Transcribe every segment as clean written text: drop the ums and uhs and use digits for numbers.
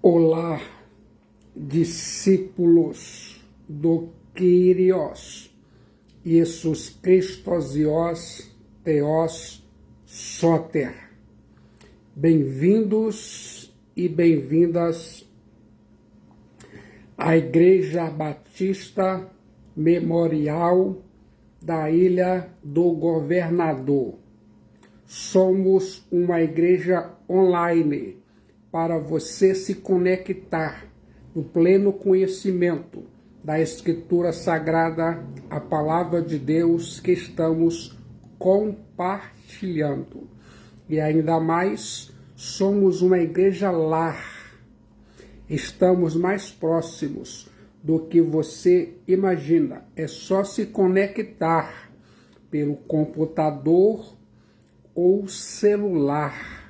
Olá, discípulos do Kyrios, Jesus Christos Ios Theos Soter. Bem-vindos e bem-vindas à Igreja Batista Memorial da Ilha do Governador. Somos uma igreja online para você se conectar no pleno conhecimento da Escritura Sagrada, a Palavra de Deus que estamos compartilhando. E ainda mais, somos uma igreja lar. Estamos mais próximos do que você imagina. É só se conectar pelo computador ou celular.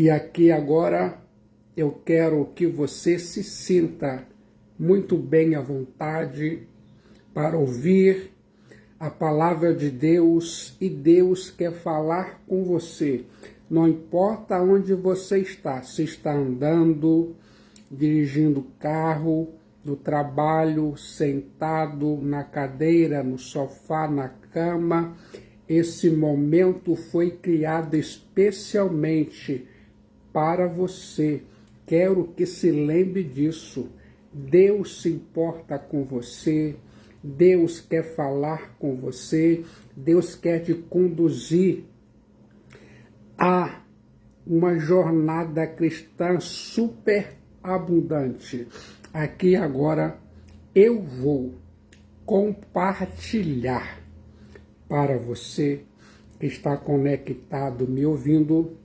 E aqui agora eu quero que você se sinta muito bem à vontade para ouvir a palavra de Deus, e Deus quer falar com você. Não importa onde você está, se está andando, dirigindo carro, no trabalho, sentado na cadeira, no sofá, na cama. Esse momento foi criado especialmente para você. Quero que se lembre disso. Deus se importa com você, Deus quer falar com você, Deus quer te conduzir a uma jornada cristã super abundante. Aqui agora eu vou compartilhar para você que está conectado, me ouvindo,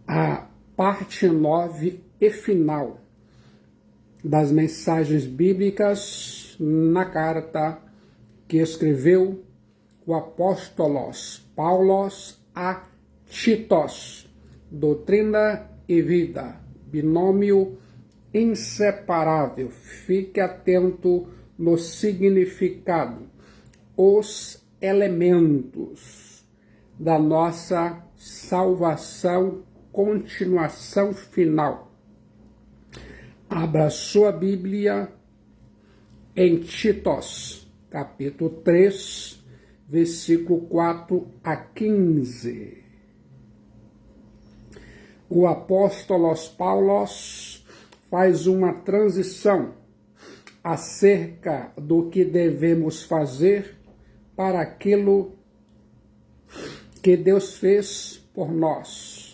a parte 9 e final das mensagens bíblicas na carta que escreveu o apóstolo Paulo a Titos, doutrina e vida, binômio inseparável. Fique atento no significado, os elementos da nossa salvação, continuação final. Abra sua Bíblia em Titos, capítulo 3, versículo 4 a 15. O apóstolo Paulo faz uma transição acerca do que devemos fazer para aquilo que Deus fez por nós.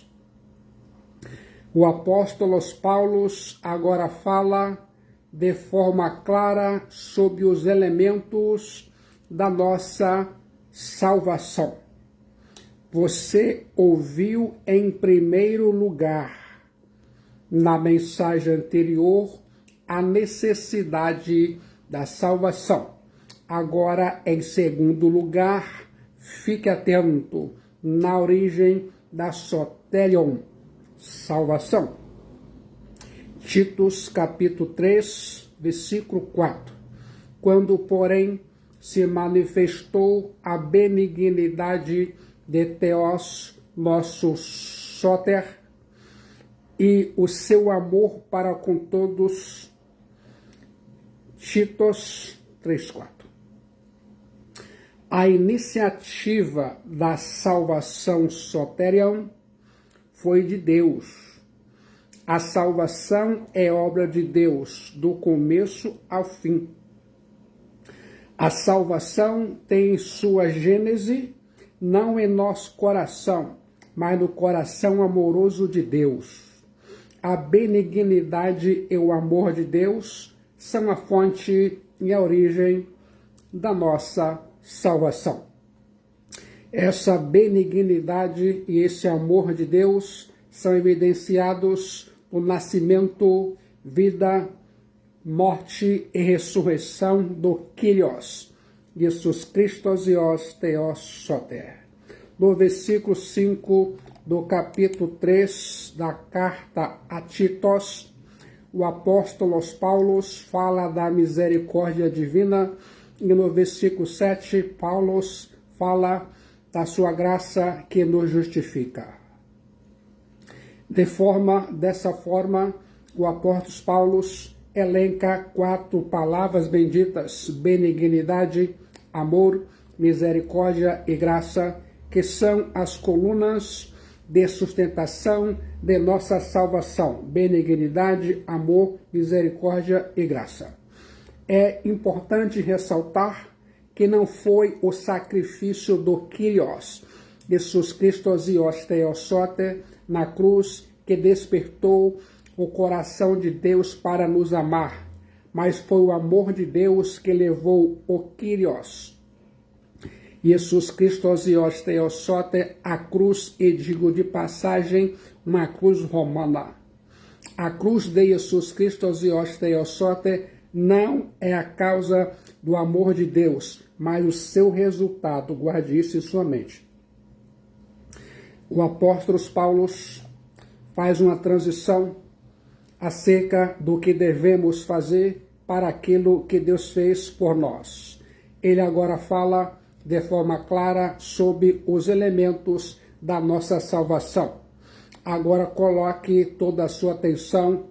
O apóstolo Paulo agora fala de forma clara sobre os elementos da nossa salvação. Você ouviu em primeiro lugar, na mensagem anterior, a necessidade da salvação. Agora, em segundo lugar, fique atento na origem da soterion, salvação. Titos, capítulo 3, versículo 4. Quando, porém, se manifestou a benignidade de Theos, nosso Soter, e o seu amor para com todos. Titos 3:4. A iniciativa da salvação soterion foi de Deus. A salvação é obra de Deus, do começo ao fim. A salvação tem sua gênese não em nosso coração, mas no coração amoroso de Deus. A benignidade e o amor de Deus são a fonte e a origem da nossa salvação. Essa benignidade e esse amor de Deus são evidenciados no nascimento, vida, morte e ressurreição do Kyrios, Jesus Christos Ios Theos Soter. No versículo 5 do capítulo 3 da carta a Titos, o apóstolo Paulo fala da misericórdia divina, e no versículo 7, Paulo fala da sua graça que nos justifica. Dessa forma, o apóstolo Paulo elenca 4 palavras benditas: benignidade, amor, misericórdia e graça, que são as colunas de sustentação de nossa salvação. Benignidade, amor, misericórdia e graça. É importante ressaltar que não foi o sacrifício do Kyrios, Jesus Cristo Zios Theosote, na cruz, que despertou o coração de Deus para nos amar, mas foi o amor de Deus que levou o Kyrios, Jesus Cristo Zios Theosote, à cruz, e digo de passagem, uma cruz romana. A cruz de Jesus Cristo Zios Theosote não é a causa do amor de Deus, mas o seu resultado. Guarde isso em sua mente. O apóstolo Paulo faz uma transição acerca do que devemos fazer para aquilo que Deus fez por nós. Ele agora fala de forma clara sobre os elementos da nossa salvação. Agora coloque toda a sua atenção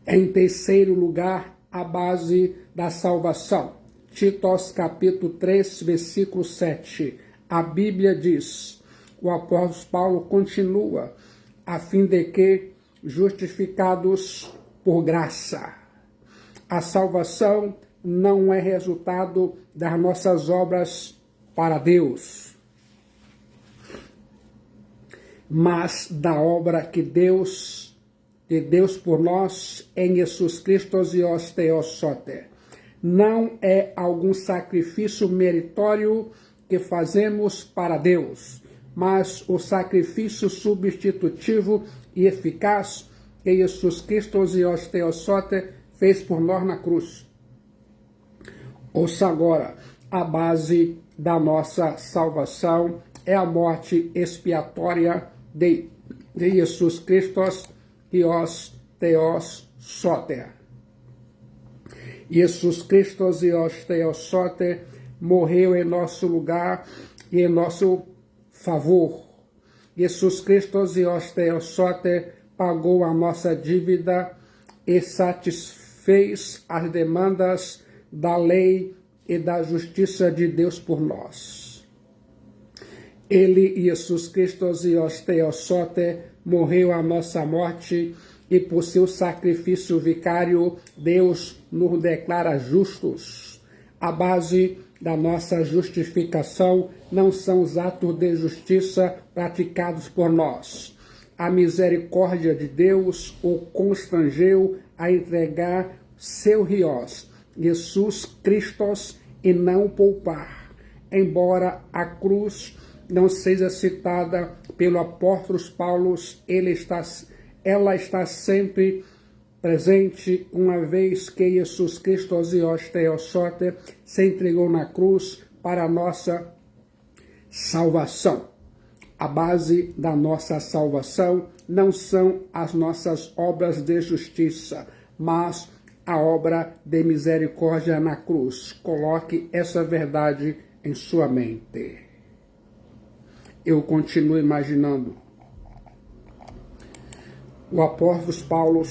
em terceiro lugar, a base da salvação. Titos capítulo 3, versículo 7. A Bíblia diz, o apóstolo Paulo continua, a fim de que, justificados por graça. A salvação não é resultado das nossas obras para Deus, mas da obra de Deus por nós em Jesus Cristo Zios Theosote. Não é algum sacrifício meritório que fazemos para Deus, mas o sacrifício substitutivo e eficaz que Jesus Cristo Zios Theosote fez por nós na cruz. Ouça agora, a base da nossa salvação é a morte expiatória de Jesus Cristo Zios Theosote. Jesus Cristo Zios Theosote morreu em nosso lugar e em nosso favor. Jesus Cristo Zios Theosote pagou a nossa dívida e satisfez as demandas da lei e da justiça de Deus por nós. Ele, Jesus Cristo Zios Theosote, morreu a nossa morte e por seu sacrifício vicário, Deus nos declara justos. A base da nossa justificação não são os atos de justiça praticados por nós. A misericórdia de Deus o constrangeu a entregar seu rios, Jesus Cristo, e não poupar. Embora a cruz não seja citada pelo apóstolo Paulo, ela está sempre presente, uma vez que Jesus Cristo Zios Theosote se entregou na cruz para a nossa salvação. A base da nossa salvação não são as nossas obras de justiça, mas a obra de misericórdia na cruz. Coloque essa verdade em sua mente. Eu continuo imaginando. O apóstolo Paulo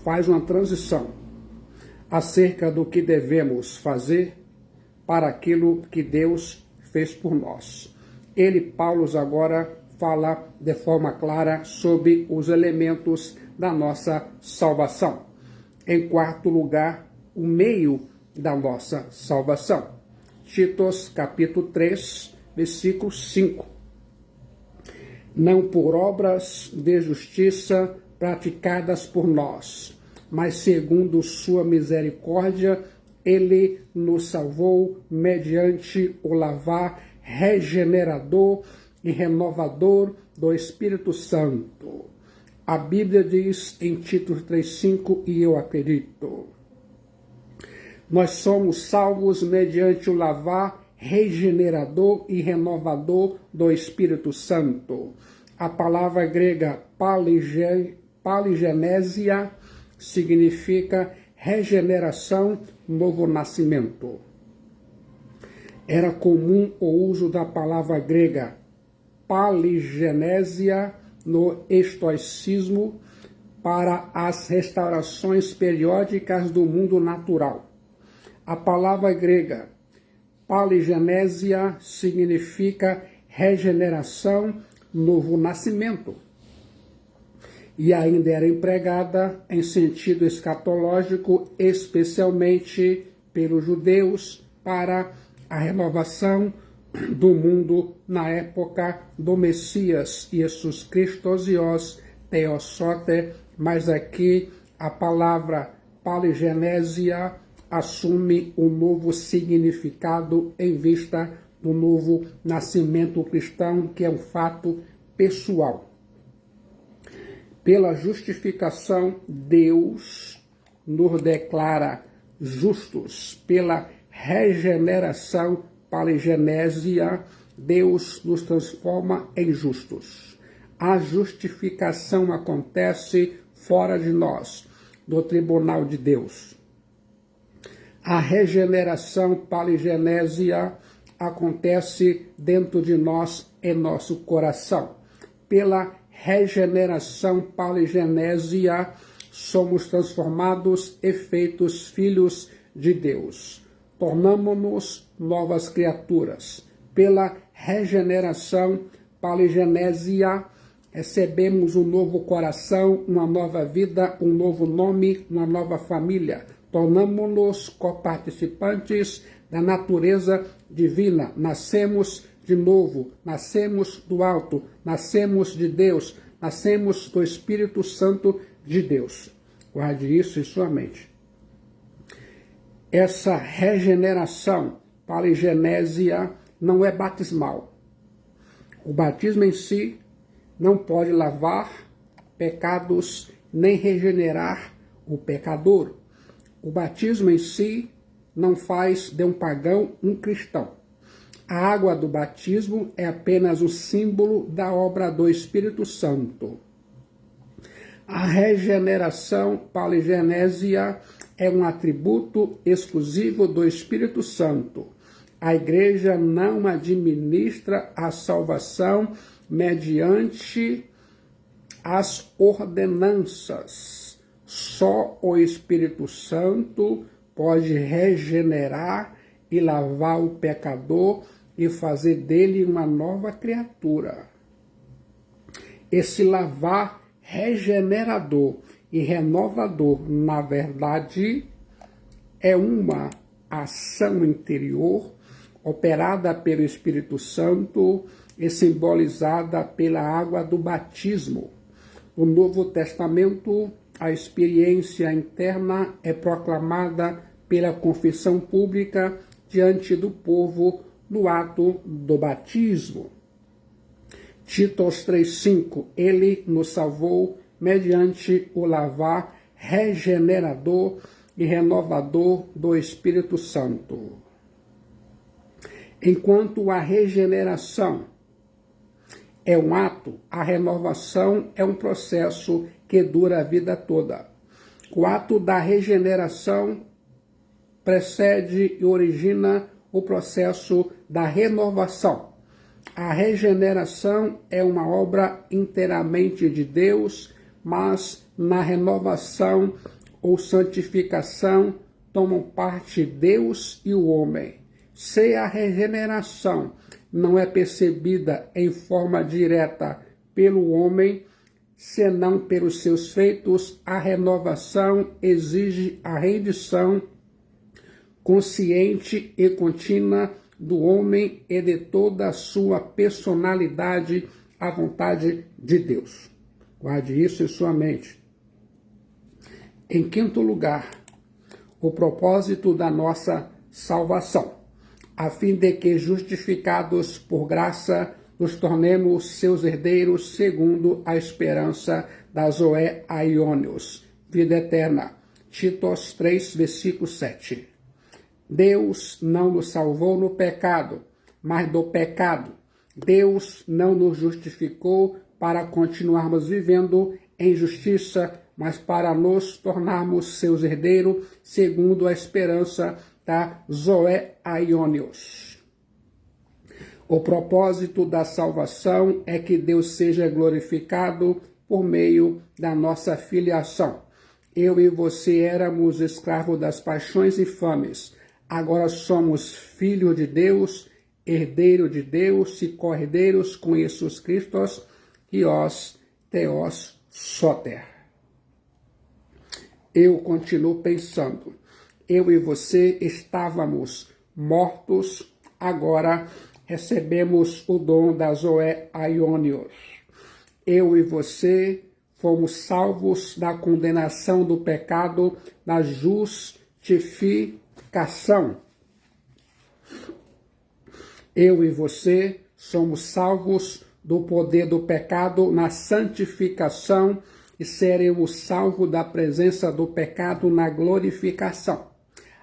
faz uma transição acerca do que devemos fazer para aquilo que Deus fez por nós. Paulo, agora fala de forma clara sobre os elementos da nossa salvação. Em quarto lugar, o meio da nossa salvação. Titos capítulo 3, versículo 5. Não por obras de justiça praticadas por nós, mas segundo sua misericórdia, ele nos salvou mediante o lavar regenerador e renovador do Espírito Santo. A Bíblia diz em Tito 3,5, e eu acredito. Nós somos salvos mediante o lavar regenerador e renovador do Espírito Santo. A palavra grega paligenesia significa regeneração, novo nascimento. Era comum o uso da palavra grega paligenesia no estoicismo para as restaurações periódicas do mundo natural. A palavra grega paligenésia significa regeneração, novo nascimento, e ainda era empregada em sentido escatológico, especialmente pelos judeus, para a renovação do mundo na época do Messias, Jesus Christos Ios Theosote, mas aqui a palavra paligenésia assume um novo significado em vista do novo nascimento cristão, que é um fato pessoal. Pela justificação, Deus nos declara justos. Pela regeneração, paligenésia, Deus nos transforma em justos. A justificação acontece fora de nós, do tribunal de Deus. A regeneração, paligenésia, acontece dentro de nós, em nosso coração. Pela regeneração, paligenésia, somos transformados e feitos filhos de Deus. Tornamo-nos novas criaturas. Pela regeneração, paligenésia, recebemos um novo coração, uma nova vida, um novo nome, uma nova família. Tornamo-nos coparticipantes da natureza divina. Nascemos de novo, nascemos do alto, nascemos de Deus, nascemos do Espírito Santo de Deus. Guarde isso em sua mente. Essa regeneração, paligenésia, não é batismal. O batismo em si não pode lavar pecados nem regenerar o pecador. O batismo em si não faz de um pagão um cristão. A água do batismo é apenas o símbolo da obra do Espírito Santo. A regeneração, paligenésia, é um atributo exclusivo do Espírito Santo. A igreja não administra a salvação mediante as ordenanças. Só o Espírito Santo pode regenerar e lavar o pecador e fazer dele uma nova criatura. Esse lavar regenerador e renovador, na verdade, é uma ação interior operada pelo Espírito Santo e simbolizada pela água do batismo. No Novo Testamento, a experiência interna é proclamada pela confissão pública diante do povo no ato do batismo. Titos 3,5, ele nos salvou mediante o lavar regenerador e renovador do Espírito Santo. Enquanto a regeneração é um ato, a renovação é um processo que dura a vida toda. O ato da regeneração precede e origina o processo da renovação. A regeneração é uma obra inteiramente de Deus, mas na renovação ou santificação tomam parte Deus e o homem. Se a regeneração não é percebida em forma direta pelo homem, senão pelos seus feitos, a renovação exige a rendição consciente e contínua do homem e de toda a sua personalidade à vontade de Deus. Guarde isso em sua mente. Em quinto lugar, o propósito da nossa salvação, a fim de que, justificados por graça, nos tornemos seus herdeiros segundo a esperança da Zoe Aionios, vida eterna. Titos 3, versículo 7. Deus não nos salvou no pecado, mas do pecado. Deus não nos justificou para continuarmos vivendo em justiça, mas para nos tornarmos seus herdeiros segundo a esperança da Zoe Aionios. O propósito da salvação é que Deus seja glorificado por meio da nossa filiação. Eu e você éramos escravos das paixões e fames. Agora somos filhos de Deus, herdeiro de Deus e co-herdeiros com Jesus Cristo, Hios Theos Soter. Eu continuo pensando, eu e você estávamos mortos, agora recebemos o dom da Zoé Aionios. Eu e você fomos salvos da condenação do pecado, da justificação. Eu e você somos salvos do poder do pecado na santificação e seremos salvos da presença do pecado na glorificação.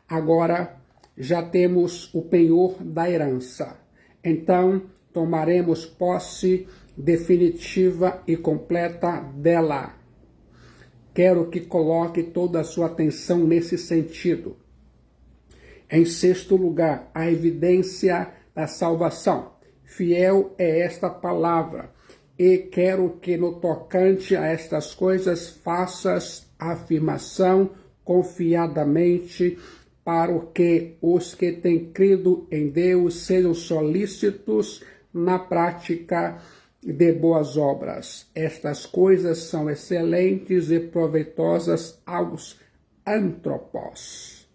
Agora já temos o penhor da herança. Então tomaremos posse definitiva e completa dela. Quero que coloque toda a sua atenção nesse sentido. Em sexto lugar, a evidência da salvação. Fiel é esta palavra, e quero que no tocante a estas coisas faças afirmação confiadamente, para que os que têm crido em Deus sejam solícitos na prática de boas obras. Estas coisas são excelentes e proveitosas aos antropós.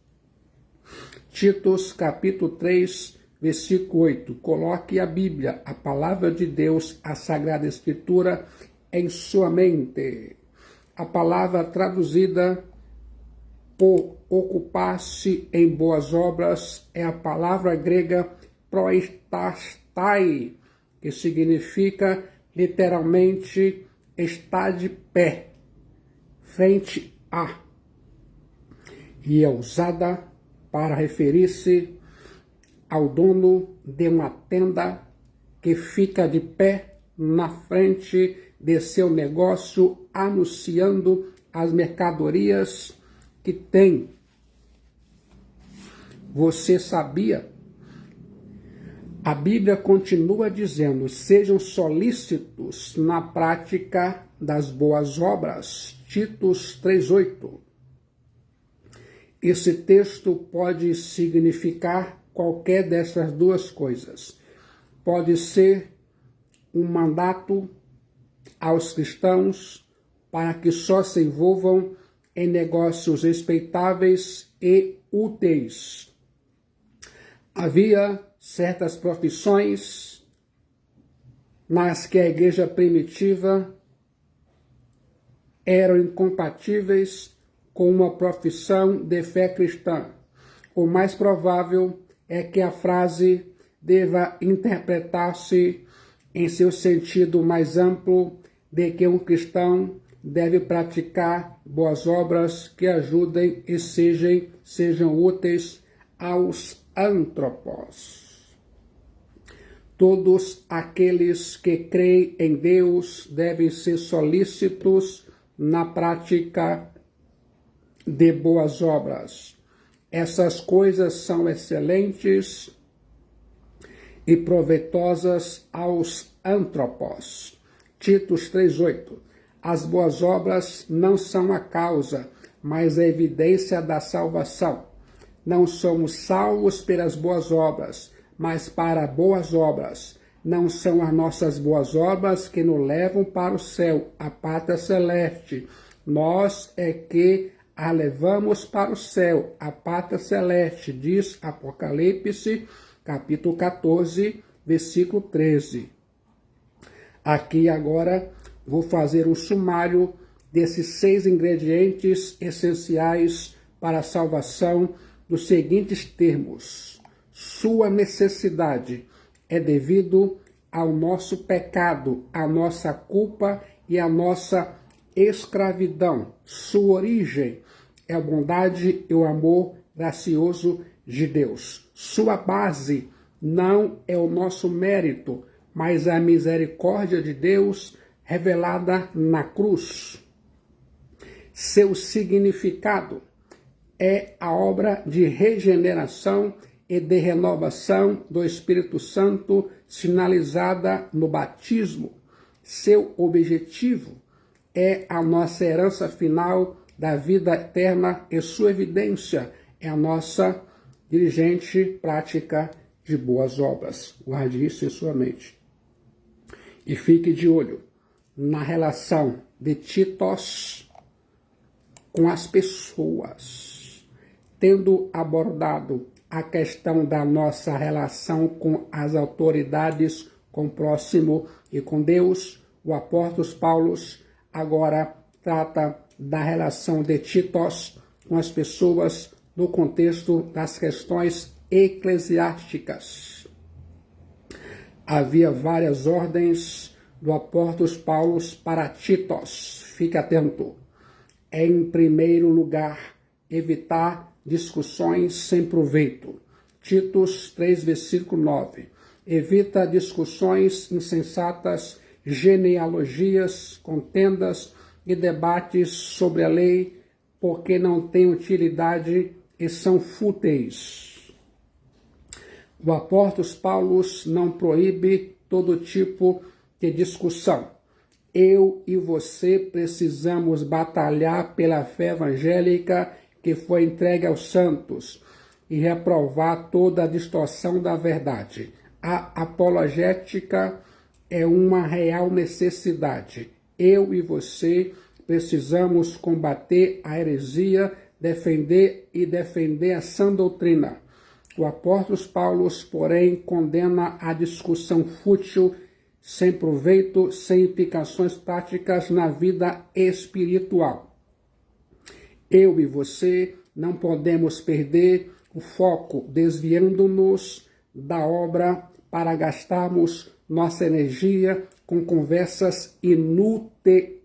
Titos, capítulo 3, versículo 8. Coloque a Bíblia, a palavra de Deus, a Sagrada Escritura, em sua mente. A palavra traduzida por ocupar-se em boas obras é a palavra grega proestastai, que significa literalmente estar de pé, frente a, e é usada para referir-se ao dono de uma tenda que fica de pé na frente de seu negócio, anunciando as mercadorias que tem. Você sabia? A Bíblia continua dizendo, sejam solícitos na prática das boas obras. Titos 3:8. Esse texto pode significar qualquer dessas duas coisas. Pode ser um mandato aos cristãos para que só se envolvam em negócios respeitáveis e úteis. Havia certas profissões nas que a igreja primitiva eram incompatíveis com uma profissão de fé cristã. O mais provável é que a frase deva interpretar-se em seu sentido mais amplo de que um cristão deve praticar boas obras que ajudem e sejam úteis aos antropós. Todos aqueles que creem em Deus devem ser solícitos na prática de boas obras. Essas coisas são excelentes e proveitosas aos antropós. Titos 3:8. As boas obras não são a causa, mas a evidência da salvação. Não somos salvos pelas boas obras, mas para boas obras. Não são as nossas boas obras que nos levam para o céu, a pátria celeste. Nós é que a levamos para o céu, a pátria celeste, diz Apocalipse, capítulo 14, versículo 13. Aqui agora vou fazer um sumário desses 6 ingredientes essenciais para a salvação nos seguintes termos. Sua necessidade é devido ao nosso pecado, à nossa culpa e à nossa escravidão. Sua origem é a bondade e o amor gracioso de Deus. Sua base não é o nosso mérito, mas a misericórdia de Deus revelada na cruz. Seu significado é a obra de regeneração e de renovação do Espírito Santo, sinalizada no batismo. Seu objetivo é a nossa herança final da vida eterna e sua evidência é a nossa diligente prática de boas obras. Guarde isso em sua mente. E fique de olho na relação de Titos com as pessoas. Tendo abordado a questão da nossa relação com as autoridades, com o próximo e com Deus, o apóstolo Paulo agora trata da relação de Titos com as pessoas no contexto das questões eclesiásticas. Havia várias ordens do apóstolo Paulo para Titos. Fique atento. Em primeiro lugar, evitar discussões sem proveito. Titos 3, versículo 9. Evita discussões insensatas, genealogias, contendas e debates sobre a lei, porque não têm utilidade e são fúteis. O apóstolo Paulo não proíbe todo tipo de discussão. Eu e você precisamos batalhar pela fé evangélica que foi entregue aos santos e reprovar toda a distorção da verdade. A apologética é uma real necessidade. Eu e você precisamos combater a heresia, defender a sã doutrina. O apóstolo Paulo, porém, condena a discussão fútil, sem proveito, sem implicações práticas na vida espiritual. Eu e você não podemos perder o foco, desviando-nos da obra para gastarmos nossa energia com conversas inúteis.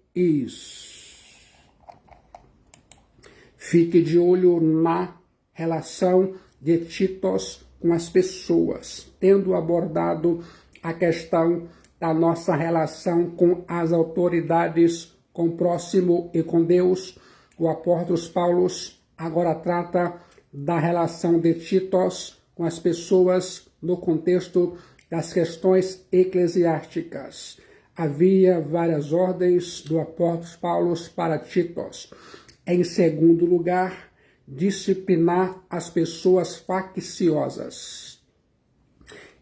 Fique de olho na relação de Titos com as pessoas, tendo abordado a questão da nossa relação com as autoridades, com o próximo e com Deus. O apóstolo Paulo agora trata da relação de Titos com as pessoas no contexto das questões eclesiásticas. Havia várias ordens do apóstolo Paulo para Titos. Em segundo lugar, disciplinar as pessoas facciosas.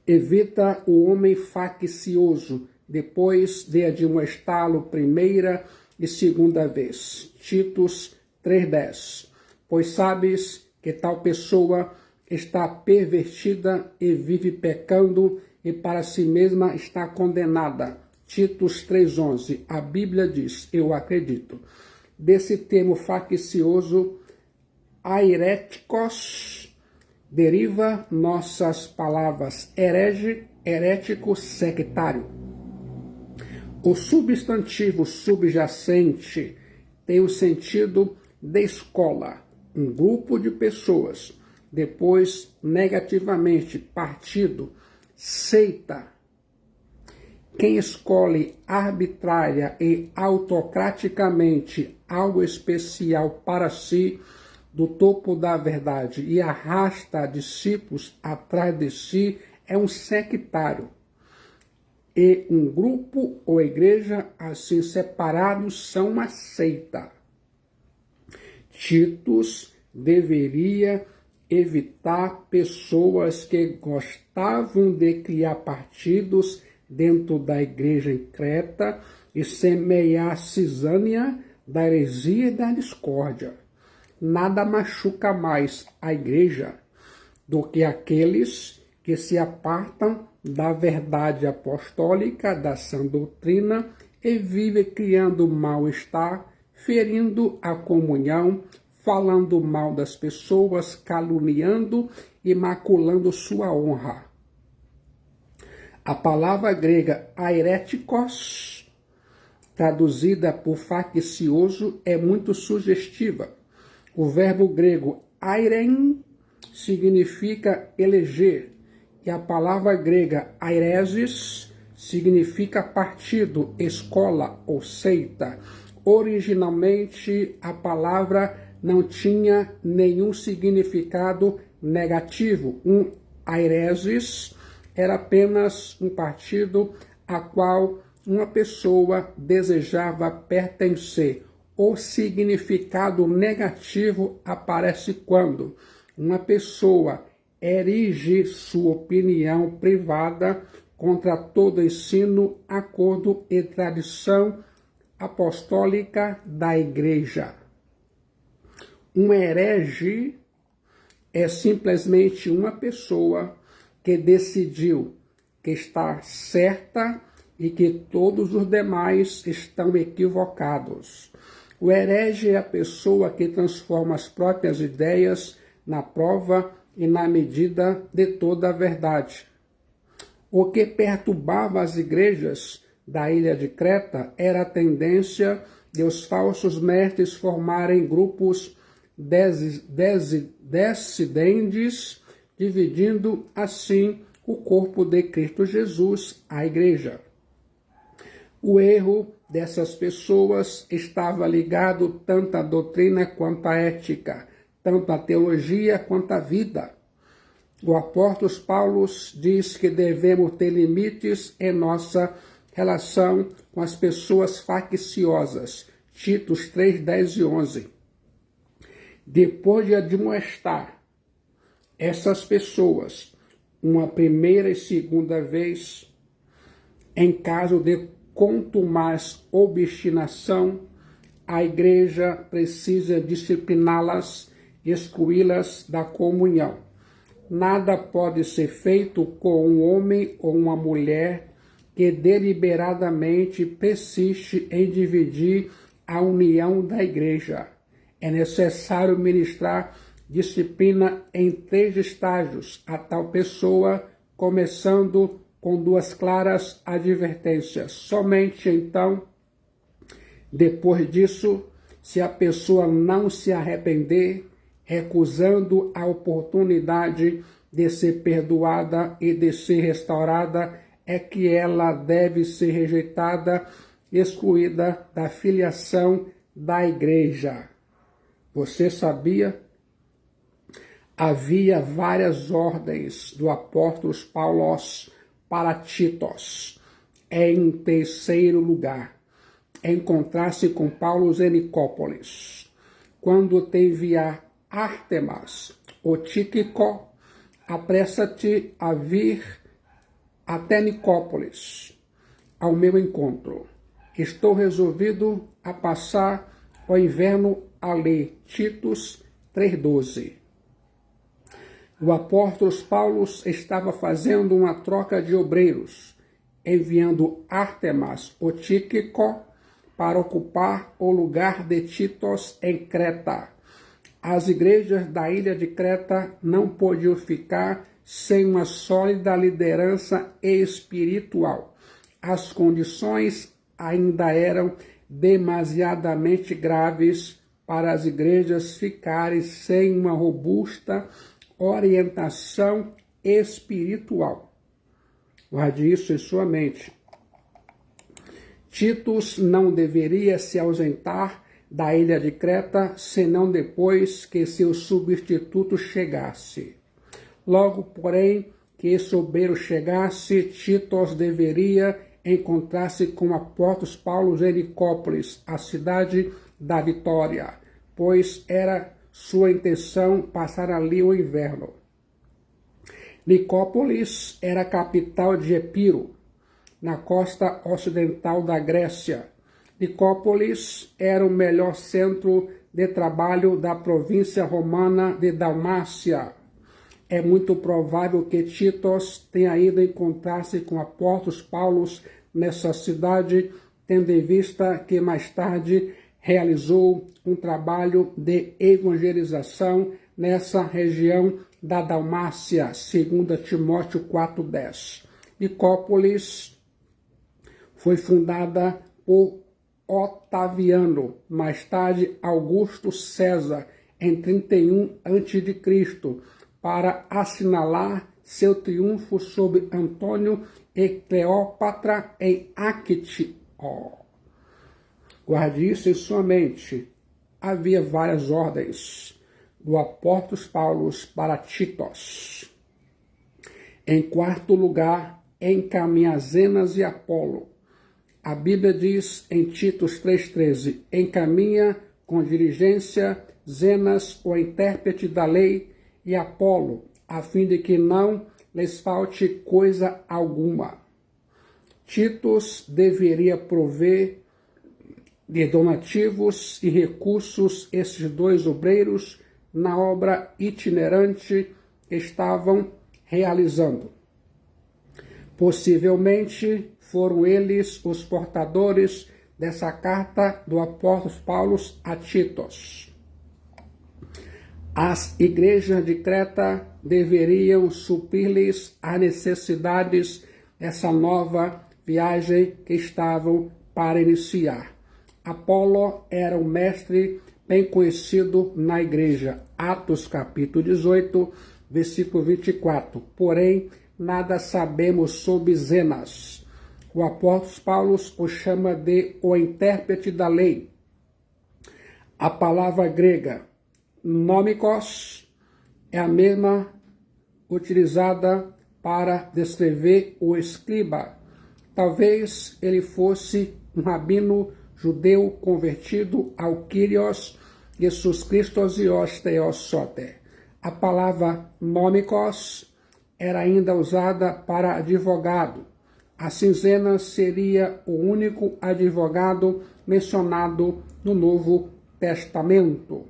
Evita o homem faccioso, depois de admoestá-lo primeira e segunda vez. Titos 3,10. Pois sabes que tal pessoa está pervertida e vive pecando e para si mesma está condenada. Titos 3,11. A Bíblia diz, eu acredito. Desse termo faccioso, airéticos, deriva nossas palavras herege, herético, sectário. O substantivo subjacente tem o sentido de escola, um grupo de pessoas. Depois, negativamente, partido, seita. Quem escolhe arbitrária e autocraticamente algo especial para si, do topo da verdade, e arrasta discípulos atrás de si, é um sectário. E um grupo ou igreja assim separados são uma seita. Titos deveria evitar pessoas que gostavam de criar partidos dentro da igreja em Creta e semear a cisânia da heresia e da discórdia. Nada machuca mais a igreja do que aqueles que se apartam da verdade apostólica, da sã doutrina, e vivem criando mal-estar, ferindo a comunhão, falando mal das pessoas, caluniando e maculando sua honra. A palavra grega airéticos, traduzida por faccioso, é muito sugestiva. O verbo grego airen significa eleger, e a palavra grega airesis significa partido, escola ou seita. Originalmente, a palavra não tinha nenhum significado negativo. Um airesis era apenas um partido a qual uma pessoa desejava pertencer. O significado negativo aparece quando uma pessoa erige sua opinião privada contra todo ensino, acordo e tradição apostólica da Igreja. Um herege é simplesmente uma pessoa que decidiu que está certa e que todos os demais estão equivocados. O herege é a pessoa que transforma as próprias ideias na prova e na medida de toda a verdade. O que perturbava as igrejas da ilha de Creta era a tendência de os falsos mestres formarem grupos dissidentes, dividindo assim o corpo de Cristo Jesus, a igreja. O erro dessas pessoas estava ligado tanto à doutrina quanto à ética, tanto à teologia quanto à vida. O apóstolo Paulo diz que devemos ter limites em nossa relação com as pessoas facciosas. Titos 3, 10 e 11. Depois de admoestar essas pessoas uma primeira e segunda vez, em caso de contumaz obstinação, a igreja precisa discipliná-las, excluí-las da comunhão. Nada pode ser feito com um homem ou uma mulher que deliberadamente persiste em dividir a união da igreja. É necessário ministrar disciplina em 3 estágios a tal pessoa, começando com 2 claras advertências. Somente então, depois disso, se a pessoa não se arrepender, recusando a oportunidade de ser perdoada e de ser restaurada, é que ela deve ser rejeitada, excluída da filiação da igreja. Você sabia? Havia várias ordens do apóstolo Paulo para Titos. Em terceiro lugar, encontrar-se com Paulo em Nicópolis. Quando te enviar Ártemas ou Tíquico, apressa-te a vir até Nicópolis, ao meu encontro. Estou resolvido a passar o inverno ali. Titos 3,12. O apóstolo Paulo estava fazendo uma troca de obreiros, enviando Ártemas ou Tíquico para ocupar o lugar de Titos em Creta. As igrejas da ilha de Creta não podiam ficar sem uma sólida liderança espiritual. As condições ainda eram demasiadamente graves para as igrejas ficarem sem uma robusta orientação espiritual. Guarde isso em sua mente. Titus não deveria se ausentar da ilha de Creta, senão depois que seu substituto chegasse. Logo, porém, que esse obreiro chegasse, Titus deveria encontrar-se com o apóstolo Paulo em Nicópolis, a cidade da vitória, pois era sua intenção passar ali o inverno. Nicópolis era a capital de Epiro, na costa ocidental da Grécia. Nicópolis era o melhor centro de trabalho da província romana de Dalmácia. É muito provável que Titos tenha ido encontrar-se com apóstolos Paulo nessa cidade, tendo em vista que mais tarde realizou um trabalho de evangelização nessa região da Dalmácia, 2 Timóteo 4,10. Nicópolis foi fundada por Otaviano, mais tarde Augusto César, em 31 a.C., para assinalar seu triunfo sobre Antônio e Cleópatra em Actio. Guarde isso em sua mente. Havia várias ordens. do apóstolo Paulo para Titos. Em quarto lugar, encaminha Zenas e Apolo. A Bíblia diz em Titos 3,13, encaminha com diligência Zenas, o intérprete da lei, e Apolo, a fim de que não lhes falte coisa alguma. Titos deveria prover de donativos e recursos esses dois obreiros na obra itinerante que estavam realizando. Possivelmente foram eles os portadores dessa carta do apóstolo Paulo a Titos. As igrejas de Creta deveriam suprir-lhes as necessidades dessa nova viagem que estavam para iniciar. Apolo era um mestre bem conhecido na igreja. Atos capítulo 18, versículo 24. Porém, nada sabemos sobre Zenas. O apóstolo Paulo o chama de o intérprete da lei. A palavra grega nomikos é a mesma utilizada para descrever o escriba. Talvez ele fosse um rabino judeu convertido ao Kyrios Jesus Christos e os Theos Soter. A palavra nomikos era ainda usada para advogado. Assim, Zenas seria o único advogado mencionado no Novo Testamento.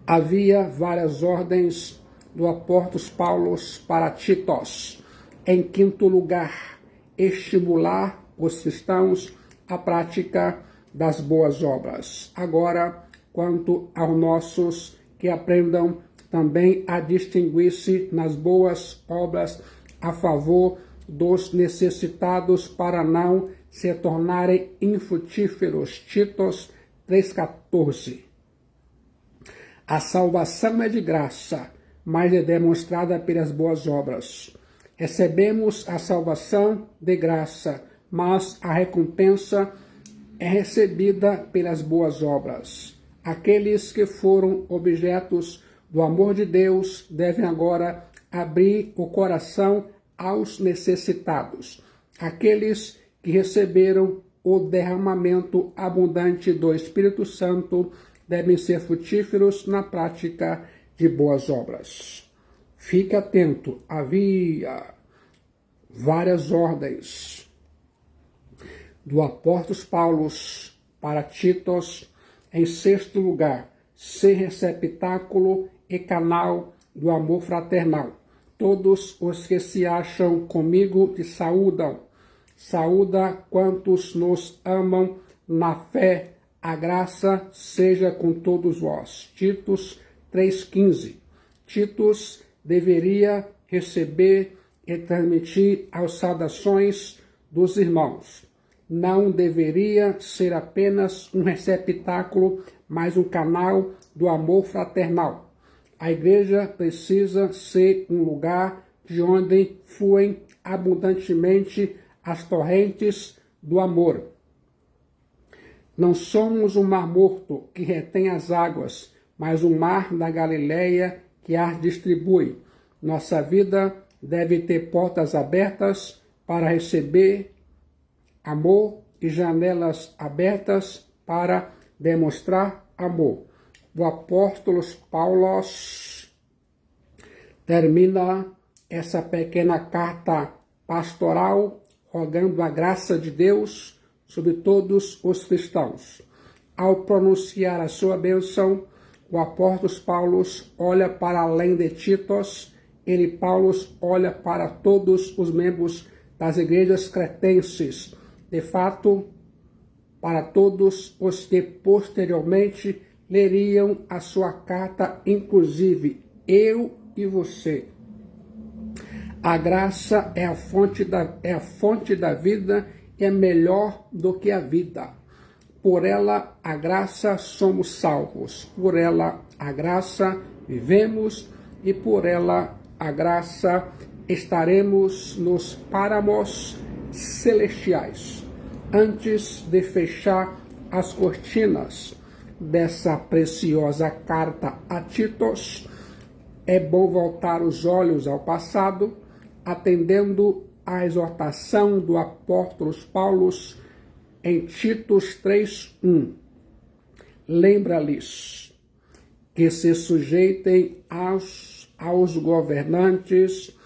Havia várias ordens do apóstolo Paulo para Titos. Em quinto lugar, estimular os cristãos à prática das boas obras. Agora, quanto aos nossos, que aprendam também a distinguir-se nas boas obras a favor dos necessitados para não se tornarem infrutíferos. Titos 3,14. A salvação é de graça, mas é demonstrada pelas boas obras. Recebemos a salvação de graça, mas a recompensa é recebida pelas boas obras. Aqueles que foram objetos do amor de Deus devem agora abrir o coração aos necessitados. Aqueles que receberam o derramamento abundante do Espírito Santo devem ser frutíferos na prática de boas obras. Fique atento, havia várias ordens do apóstolo Paulo para Titos. Em sexto lugar, ser receptáculo e canal do amor fraternal. Todos os que se acham comigo te saúdam. Saúda quantos nos amam na fé. A graça seja com todos vós. Titos 3,15. Titos deveria receber e transmitir as saudações dos irmãos. Não deveria ser apenas um receptáculo, mas um canal do amor fraternal. A igreja precisa ser um lugar de onde fluem abundantemente as torrentes do amor. Não somos um mar morto que retém as águas, mas um mar da Galileia que as distribui. Nossa vida deve ter portas abertas para receber amor e janelas abertas para demonstrar amor. O apóstolo Paulo termina essa pequena carta pastoral rogando a graça de Deus sobre todos os cristãos. Ao pronunciar a sua bênção, o apóstolo Paulo olha para além de Titos. Paulo olha para todos os membros das igrejas cretenses. De fato, para todos os que posteriormente leriam a sua carta, inclusive eu e você. A graça é a fonte da vida e é melhor do que a vida. Por ela, a graça, somos salvos. Por ela, a graça, vivemos. E por ela, a graça, estaremos nos páramos celestiais. Antes de fechar as cortinas, dessa preciosa carta a Titos, é bom voltar os olhos ao passado, atendendo à exortação do apóstolo Paulo em Titos 3:1. Lembra-lhes que se sujeitem aos governantes,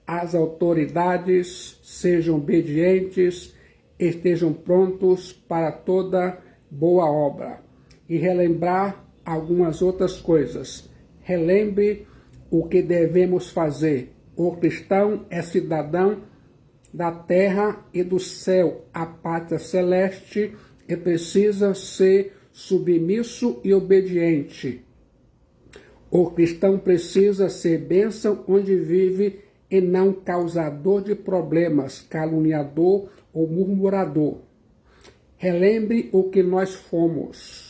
às autoridades, sejam obedientes, estejam prontos para toda boa obra. E relembrar algumas outras coisas. Relembre o que devemos fazer. O cristão é cidadão da terra e do céu, a pátria celeste, e precisa ser submisso e obediente. O cristão precisa ser bênção onde vive e não causador de problemas, caluniador ou murmurador. Relembre o que nós fomos.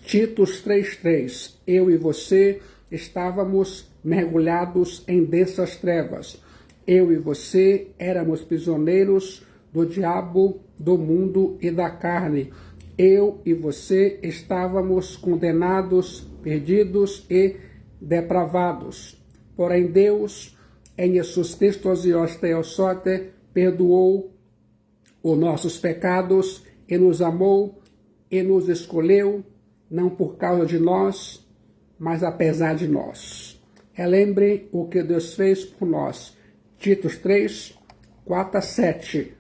Titos 3:3. Eu e você estávamos mergulhados em densas trevas. Eu e você éramos prisioneiros do diabo, do mundo e da carne. Eu e você estávamos condenados, perdidos e depravados. Porém, Deus, em Jesus Cristo, perdoou os nossos pecados e nos amou e nos escolheu, não por causa de nós, mas apesar de nós. Relembre o que Deus fez por nós. Titos 3, 4-7.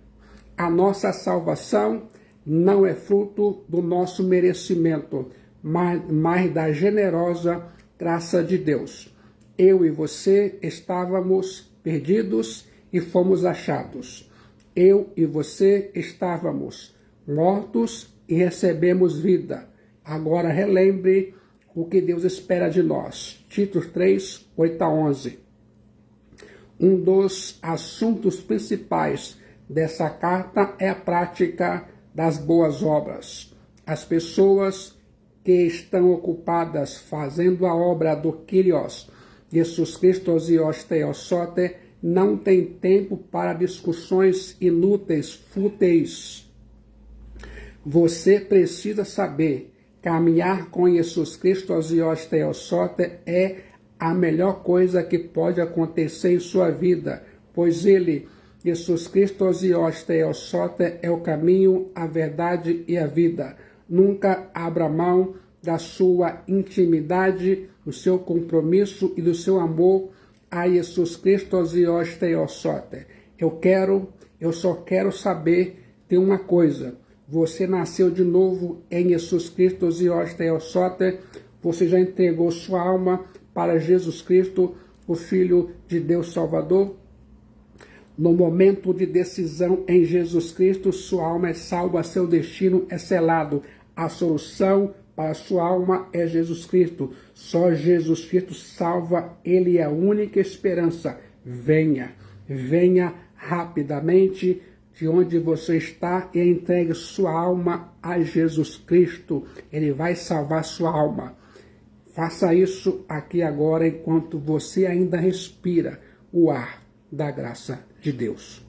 A nossa salvação não é fruto do nosso merecimento, mas da generosa graça de Deus. Eu e você estávamos perdidos e fomos achados. Eu e você estávamos mortos e recebemos vida. Agora relembre o que Deus espera de nós. Titos 3, 8-11. Um dos assuntos principais dessa carta é a prática das boas obras. As pessoas que estão ocupadas fazendo a obra do Kyrios, Jesus Cristo Theosote, não têm tempo para discussões inúteis, fúteis. Você precisa saber, caminhar com Jesus Cristo Theosote é a melhor coisa que pode acontecer em sua vida, pois ele, Jesus Cristo Theosote, é o caminho, a verdade e a vida. Nunca abra mão da sua intimidade, do seu compromisso e do seu amor a Jesus Cristo Theosote. Eu só quero saber de uma coisa. Você nasceu de novo em Jesus Cristo Theosote. Você já entregou sua alma para Jesus Cristo, o Filho de Deus Salvador? No momento de decisão em Jesus Cristo, sua alma é salva, seu destino é selado. A solução para sua alma é Jesus Cristo. Só Jesus Cristo salva, ele é a única esperança. Venha rapidamente de onde você está e entregue sua alma a Jesus Cristo. Ele vai salvar sua alma. Faça isso aqui agora, enquanto você ainda respira o ar da graça de Deus.